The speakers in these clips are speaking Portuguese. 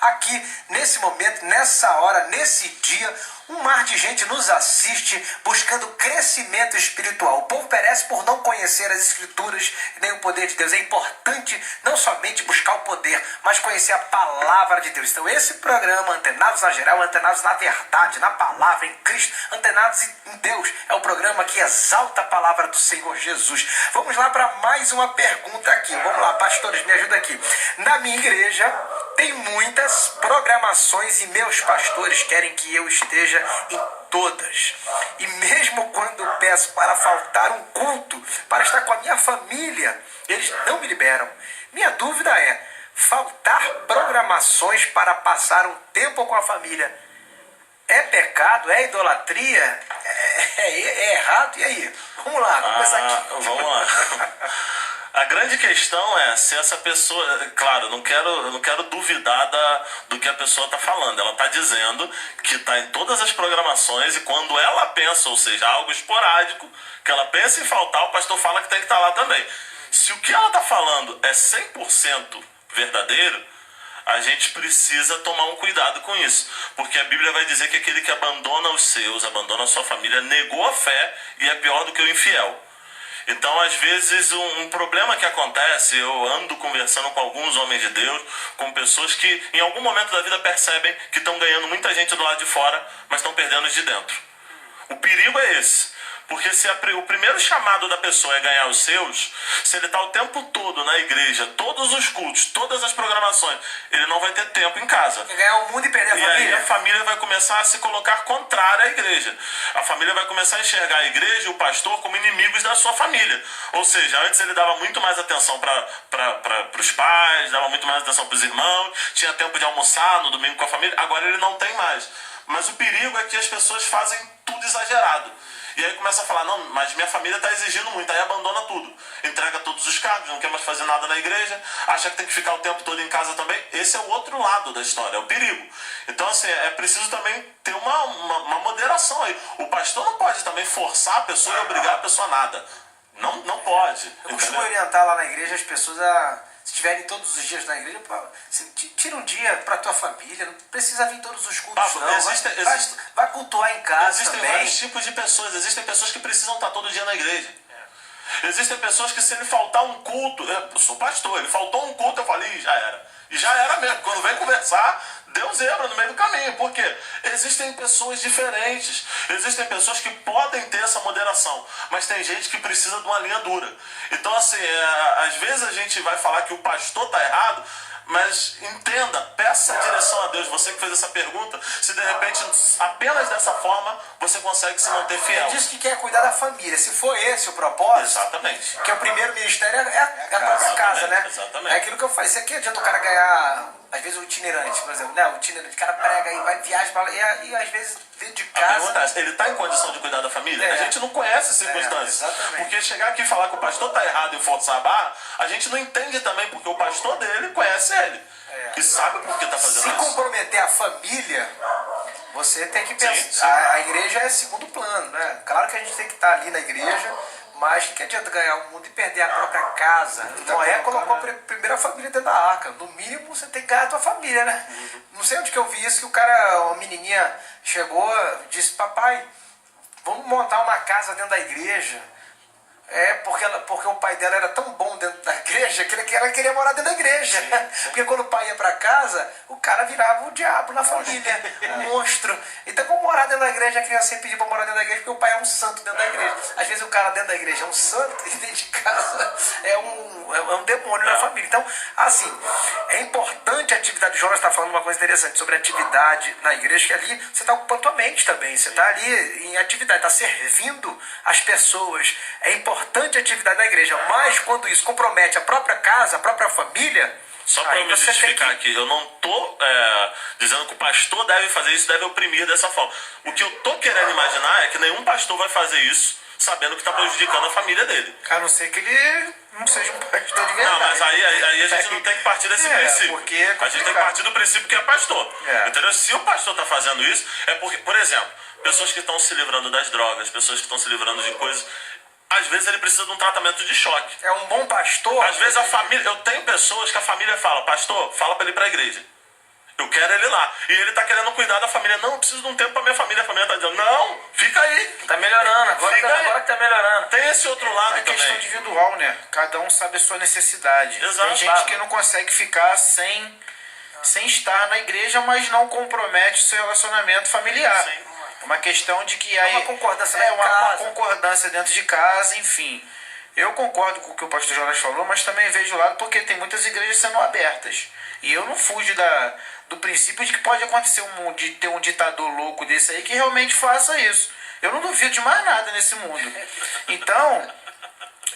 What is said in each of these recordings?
aqui nesse momento, nessa hora, nesse dia, um mar de gente nos assiste buscando crescimento espiritual. O povo perece por não conhecer as escrituras nem o poder de Deus. É importante não somente buscar o poder, mas conhecer a palavra de Deus. Então esse programa, Antenados na Geral, Antenados na Verdade, na Palavra, em Cristo, Antenados em Deus, é o programa que exalta a palavra do Senhor Jesus. Vamos lá para mais uma pergunta aqui. Vamos lá, pastores, me ajuda aqui. Na minha igreja tem muitas programações e meus pastores querem que eu esteja em todas. E mesmo quando peço para faltar um culto, para estar com a minha família, eles não me liberam. Minha dúvida é, faltar programações para passar um tempo com a família é pecado? É idolatria? É errado? E aí? Vamos lá, vamos começar aqui. Vamos lá. A grande questão é se essa pessoa... Claro, eu não quero duvidar do que a pessoa está falando. Ela está dizendo que está em todas as programações e quando ela pensa, ou seja, algo esporádico, que ela pensa em faltar, o pastor fala que tem que estar lá também. Se o que ela está falando é 100% verdadeiro, a gente precisa tomar um cuidado com isso. Porque a Bíblia vai dizer que aquele que abandona os seus, abandona a sua família, negou a fé e é pior do que o infiel. Então, às vezes, um problema que acontece, eu ando conversando com alguns homens de Deus, com pessoas que em algum momento da vida percebem que estão ganhando muita gente do lado de fora, mas estão perdendo os de dentro. O perigo é esse. Porque se o primeiro chamado da pessoa é ganhar os seus, se ele está o tempo todo na igreja, todos os cultos, todas as programações, ele não vai ter tempo em casa. Quer ganhar o mundo e perder a família? E aí a família vai começar a se colocar contrária à igreja. A família vai começar a enxergar a igreja e o pastor como inimigos da sua família. Ou seja, antes ele dava muito mais atenção para os pais, dava muito mais atenção para os irmãos, tinha tempo de almoçar no domingo com a família, agora ele não tem mais. Mas o perigo é que as pessoas fazem tudo exagerado. E aí começa a falar, não, mas minha família está exigindo muito, aí abandona tudo. Entrega todos os cargos, não quer mais fazer nada na igreja, acha que tem que ficar o tempo todo em casa também. Esse é o outro lado da história, é o perigo. Então, assim, é preciso também ter uma moderação aí. O pastor não pode também forçar a pessoa e obrigar a pessoa a nada. Não pode. Eu costumo orientar lá na igreja as pessoas a... Se estiverem todos os dias na igreja, tira um dia para a tua família, não precisa vir todos os cultos, não. Vai cultuar em casa existem também. Vários tipos de pessoas. Existem pessoas que precisam estar todo dia na igreja. Existem pessoas que se ele faltar um culto... Eu sou pastor, ele faltou um culto, eu falei, já era. E já era mesmo. Quando vem conversar, deu zebra no meio do caminho. Por quê? Existem pessoas diferentes. Existem pessoas que podem ter essa moderação. Mas tem gente que precisa de uma linha dura. Então, assim, às vezes a gente vai falar que o pastor está errado, mas entenda, peça a direção a Deus. Você que fez essa pergunta, se de repente apenas dessa forma você consegue se manter fiel. Ele disse que quer cuidar da família. Se for esse o propósito, exatamente. Que o primeiro ministério é a própria casa, né? Exatamente. É aquilo que eu falei. Isso aqui adianta o cara ganhar, às vezes o itinerante, por exemplo, né? O itinerante, o cara prega e vai viajar pra lá, e às vezes dentro de casa. A pergunta é, ele está em condição de cuidar da família? A gente não conhece as circunstâncias. Porque chegar aqui e falar que o pastor está errado e forçar a barra, a gente não entende também, porque o pastor dele conhece ele. E sabe por que está fazendo isso. Se comprometer a família, você tem que pensar. A igreja é segundo plano, né? Claro que a gente tem que estar ali na igreja, mas que adianta ganhar o mundo e perder a própria casa? Noé colocou primeiro a família dentro da arca. No mínimo você tem que ganhar a tua família, né? Não sei onde que eu vi isso, que o cara, uma menininha chegou, disse, papai, vamos montar uma casa dentro da igreja. Porque o pai dela era tão bom dentro da igreja que ela queria morar dentro da igreja. Sim. Porque quando o pai ia para casa, o cara virava o diabo na família, um monstro. Então, vamos morar dentro da igreja, a criança sempre pedia para morar dentro da igreja, porque o pai é um santo dentro da igreja. Às vezes o cara dentro da igreja é um santo e dentro de casa é um demônio na família. Então, assim, é importante a atividade. O Jonas está falando uma coisa interessante sobre a atividade na igreja, que ali você está ocupando tua mente também. Você está ali em atividade, está servindo as pessoas. É importante a atividade na igreja, mas quando isso compromete a própria casa, a própria família... Só para eu me justificar aqui, eu não estou dizendo que o pastor deve fazer isso, deve oprimir dessa forma. O que eu estou querendo imaginar é que nenhum pastor vai fazer isso sabendo que está prejudicando a família dele. A não ser que ele não seja um pastor de verdade. Não, mas aí a gente não tem que partir desse princípio. A gente tem que partir do princípio que é pastor. Entendeu? Se o pastor está fazendo isso, é porque, por exemplo, pessoas que estão se livrando das drogas, pessoas que estão se livrando de coisas... Às vezes ele precisa de um tratamento de choque. É um bom pastor. Às vezes a família... Eu tenho pessoas que a família fala, pastor, fala para ele ir para a igreja. Eu quero ele lá. E ele tá querendo cuidar da família. Não, eu preciso de um tempo pra minha família. A família tá dizendo, não, fica aí. Tá melhorando, agora que tá melhorando. Tem esse outro lado É questão também. individual, né? Cada um sabe a sua necessidade. Exato. Tem gente que não consegue ficar sem estar na igreja, mas não compromete o seu relacionamento familiar. Sim. É uma questão de que aí... uma concordância é dentro de uma casa. concordância dentro de casa, enfim. Eu concordo com o que o pastor Jonas falou, mas também vejo o lado porque tem muitas igrejas sendo abertas. E eu não fujo do princípio de que pode acontecer de ter um ditador louco desse aí que realmente faça isso. Eu não duvido de mais nada nesse mundo. Então,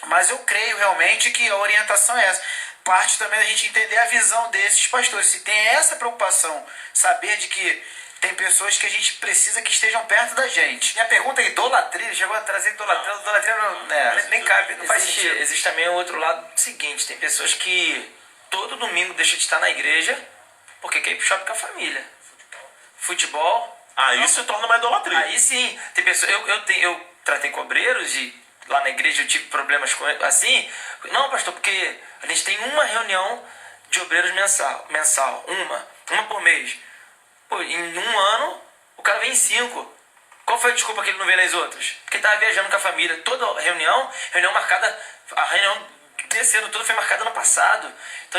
mas eu creio realmente que a orientação é essa. Parte também da gente entender a visão desses pastores. Se tem essa preocupação, saber de que tem pessoas que a gente precisa que estejam perto da gente. E a pergunta é idolatria, chegou a trazer idolatria não, nem cabe, não faz sentido. Existe também o outro lado seguinte, tem pessoas que todo domingo deixam de estar na igreja porque quer ir pro shopping com a família. Futebol. Aí se torna uma idolatria. Aí sim, tem pessoas. Eu tratei com obreiros e lá na igreja eu tive problemas com assim. Não, pastor, porque a gente tem uma reunião de obreiros mensal, uma por mês. Pô, em um ano o cara vem em 5. Qual foi a desculpa que ele não veio nas outras? Porque ele tava viajando com a família. Toda reunião marcada, a reunião desse ano todo foi marcada no passado. Então